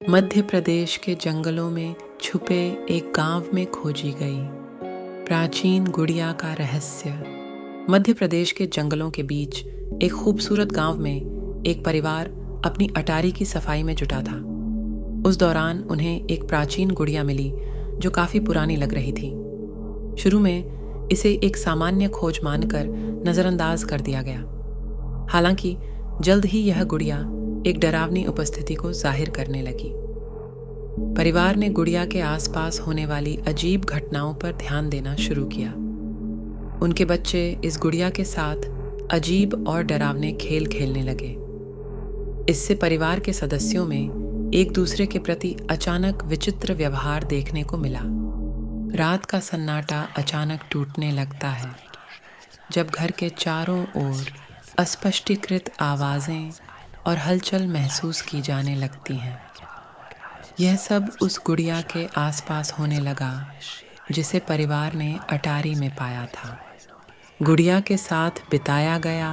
मध्य प्रदेश के जंगलों में छुपे एक गांव में खोजी गई प्राचीन गुड़िया का रहस्य। मध्य प्रदेश के जंगलों के बीच एक खूबसूरत गांव में एक परिवार अपनी अटारी की सफाई में जुटा था। उस दौरान उन्हें एक प्राचीन गुड़िया मिली जो काफी पुरानी लग रही थी। शुरू में इसे एक सामान्य खोज मानकर नजरअंदाज कर दिया गया। हालांकि जल्द ही यह गुड़िया एक डरावनी उपस्थिति को जाहिर करने लगी। परिवार ने गुड़िया के आसपास होने वाली अजीब घटनाओं पर ध्यान देना शुरू किया। उनके बच्चे इस गुड़िया के साथ अजीब और डरावने खेल खेलने लगे। इससे परिवार के सदस्यों में एक दूसरे के प्रति अचानक विचित्र व्यवहार देखने को मिला। रात का सन्नाटा अचानक टूटने लगता है जब घर के चारों ओर अस्पष्टीकृत आवाजें और हलचल महसूस की जाने लगती हैं। यह सब उस गुड़िया के आसपास होने लगा जिसे परिवार ने अटारी में पाया था। गुड़िया के साथ बिताया गया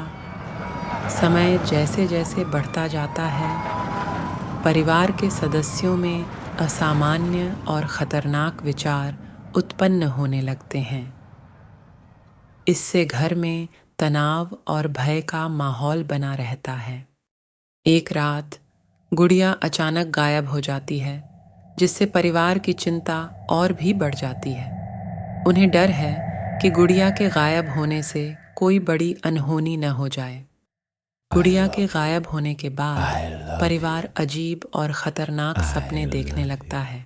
समय जैसे जैसे बढ़ता जाता है, परिवार के सदस्यों में असामान्य और खतरनाक विचार उत्पन्न होने लगते हैं। इससे घर में तनाव और भय का माहौल बना रहता है। एक रात गुड़िया अचानक गायब हो जाती है, जिससे परिवार की चिंता और भी बढ़ जाती है। उन्हें डर है कि गुड़िया के गायब होने से कोई बड़ी अनहोनी न हो जाए। गुड़िया के गायब होने के बाद परिवार अजीब और खतरनाक सपने देखने लगता है।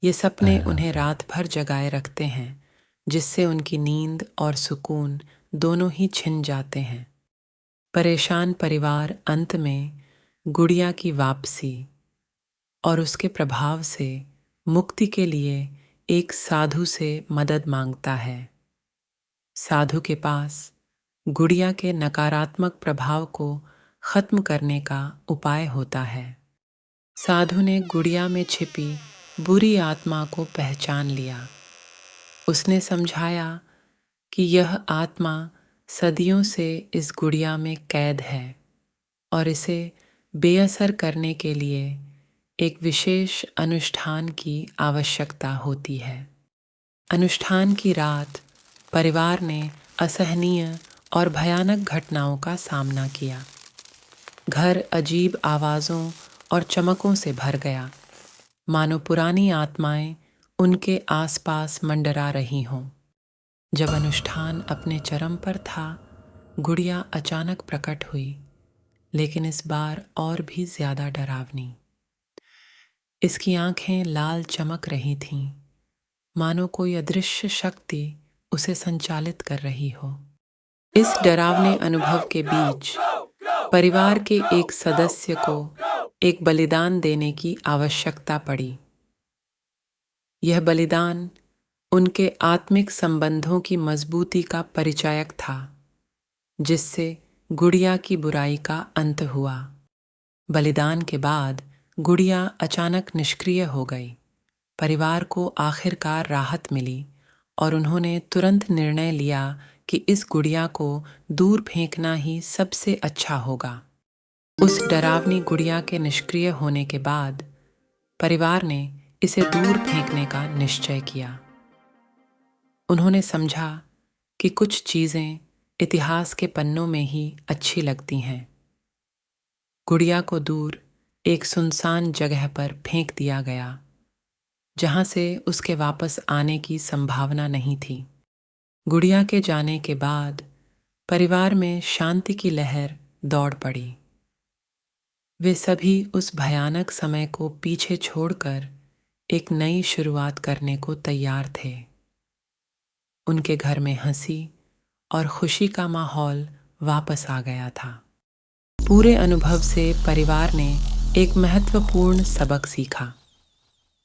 ये सपने उन्हें रात भर जगाए रखते हैं, जिससे उनकी नींद और सुकून दोनों ही छिन जाते हैं। परेशान परिवार अंत में गुड़िया की वापसी और उसके प्रभाव से मुक्ति के लिए एक साधु से मदद मांगता है। साधु के पास गुड़िया के नकारात्मक प्रभाव को खत्म करने का उपाय होता है। साधु ने गुड़िया में छिपी बुरी आत्मा को पहचान लिया। उसने समझाया कि यह आत्मा सदियों से इस गुड़िया में कैद है और इसे बेअसर करने के लिए एक विशेष अनुष्ठान की आवश्यकता होती है। अनुष्ठान की रात परिवार ने असहनीय और भयानक घटनाओं का सामना किया। घर अजीब आवाज़ों और चमकों से भर गया, मानो पुरानी आत्माएं उनके आसपास मंडरा रही हों। जब अनुष्ठान अपने चरम पर था, गुड़िया अचानक प्रकट हुई, लेकिन इस बार और भी ज्यादा डरावनी। इसकी आंखें लाल चमक रही थीं, मानो कोई अदृश्य शक्ति उसे संचालित कर रही हो। इस डरावने अनुभव के बीच परिवार के एक सदस्य को एक बलिदान देने की आवश्यकता पड़ी। यह बलिदान उनके आत्मिक संबंधों की मजबूती का परिचायक था, जिससे गुड़िया की बुराई का अंत हुआ। बलिदान के बाद गुड़िया अचानक निष्क्रिय हो गई। परिवार को आखिरकार राहत मिली और उन्होंने तुरंत निर्णय लिया कि इस गुड़िया को दूर फेंकना ही सबसे अच्छा होगा। उस डरावनी गुड़िया के निष्क्रिय होने के बाद परिवार ने इसे दूर फेंकने का निश्चय किया। उन्होंने समझा कि कुछ चीजें इतिहास के पन्नों में ही अच्छी लगती हैं। गुड़िया को दूर एक सुनसान जगह पर फेंक दिया गया, जहां से उसके वापस आने की संभावना नहीं थी। गुड़िया के जाने के बाद परिवार में शांति की लहर दौड़ पड़ी। वे सभी उस भयानक समय को पीछे छोड़कर एक नई शुरुआत करने को तैयार थे। उनके घर में हंसी और खुशी का माहौल वापस आ गया था। पूरे अनुभव से परिवार ने एक महत्वपूर्ण सबक सीखा।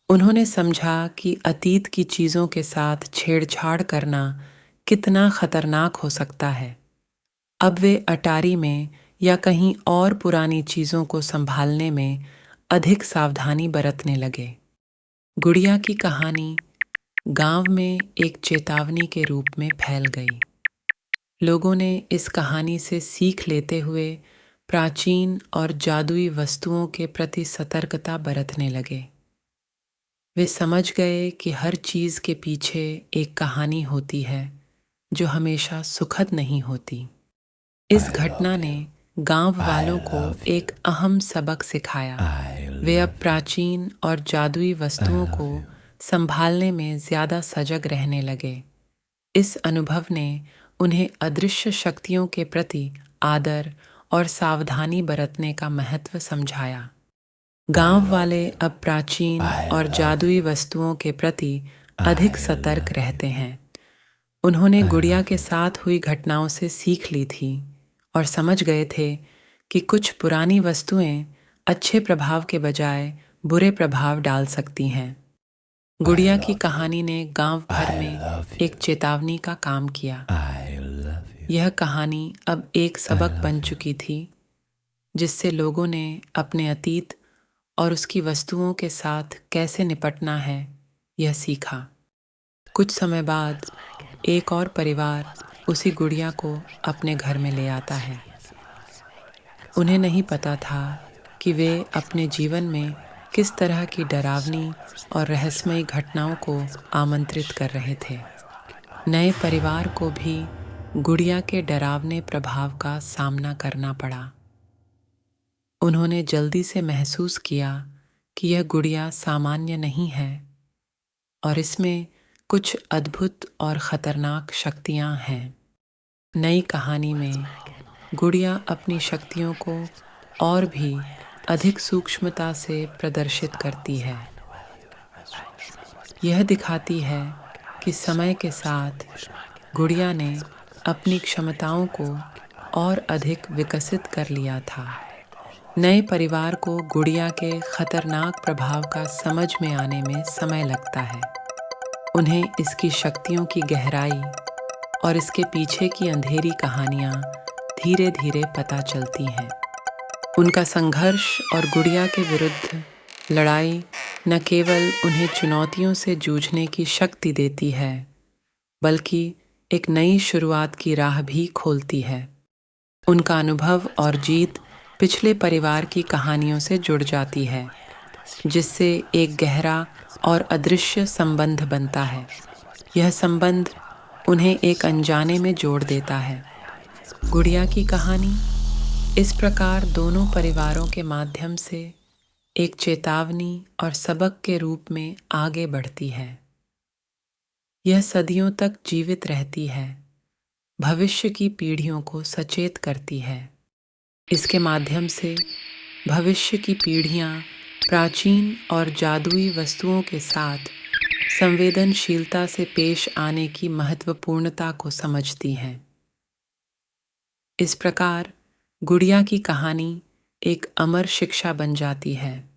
उन्होंने समझा कि अतीत की चीजों के साथ छेड़छाड़ करना कितना खतरनाक हो सकता है। अब वे अटारी में या कहीं और पुरानी चीजों को संभालने में अधिक सावधानी बरतने लगे। गुड़िया की कहानी गांव में एक चेतावनी के रूप में फैल गई। लोगों ने इस कहानी से सीख लेते हुए प्राचीन और जादुई वस्तुओं के प्रति सतर्कता बरतने लगे। वे समझ गए कि हर चीज के पीछे एक कहानी होती है जो हमेशा सुखद नहीं होती। इस घटना ने गांव वालों को एक अहम सबक सिखाया। वे अब प्राचीन और जादुई वस्तुओं को संभालने में ज्यादा सजग रहने लगे। इस अनुभव ने उन्हें अदृश्य शक्तियों के प्रति आदर और सावधानी बरतने का महत्व समझाया। गांव वाले अब प्राचीन और जादुई वस्तुओं के प्रति अधिक सतर्क रहते हैं। उन्होंने गुड़िया के साथ हुई घटनाओं से सीख ली थी और समझ गए थे कि कुछ पुरानी वस्तुएं अच्छे प्रभाव के बजाय बुरे प्रभाव डाल सकती हैं। गुड़िया की कहानी ने गांव भर में एक चेतावनी का काम किया। यह कहानी अब एक सबक बन चुकी थी जिससे लोगों ने अपने अतीत और उसकी वस्तुओं के साथ कैसे निपटना है यह सीखा। कुछ समय बाद एक और परिवार उसी गुड़िया को अपने घर में ले आता है। उन्हें नहीं पता था कि वे अपने जीवन में किस तरह की डरावनी और रहस्यमयी घटनाओं को आमंत्रित कर रहे थे। नए परिवार को भी गुड़िया के डरावने प्रभाव का सामना करना पड़ा। उन्होंने जल्दी से महसूस किया कि यह गुड़िया सामान्य नहीं है और इसमें कुछ अद्भुत और खतरनाक शक्तियां हैं। नई कहानी में गुड़िया अपनी शक्तियों को और भी अधिक सूक्ष्मता से प्रदर्शित करती है। यह दिखाती है कि समय के साथ गुड़िया ने अपनी क्षमताओं को और अधिक विकसित कर लिया था। नए परिवार को गुड़िया के खतरनाक प्रभाव का समझ में आने में समय लगता है। उन्हें इसकी शक्तियों की गहराई और इसके पीछे की अंधेरी कहानियां धीरे धीरे पता चलती हैं। उनका संघर्ष और गुड़िया के विरुद्ध लड़ाई न केवल उन्हें चुनौतियों से जूझने की शक्ति देती है, बल्कि एक नई शुरुआत की राह भी खोलती है। उनका अनुभव और जीत पिछले परिवार की कहानियों से जुड़ जाती है, जिससे एक गहरा और अदृश्य संबंध बनता है। यह संबंध उन्हें एक अनजाने में जोड़ देता है। गुड़िया की कहानी इस प्रकार दोनों परिवारों के माध्यम से एक चेतावनी और सबक के रूप में आगे बढ़ती है। यह सदियों तक जीवित रहती है, भविष्य की पीढ़ियों को सचेत करती है। इसके माध्यम से भविष्य की पीढ़ियां प्राचीन और जादुई वस्तुओं के साथ संवेदनशीलता से पेश आने की महत्वपूर्णता को समझती हैं। इस प्रकार गुड़िया की कहानी एक अमर शिक्षा बन जाती है।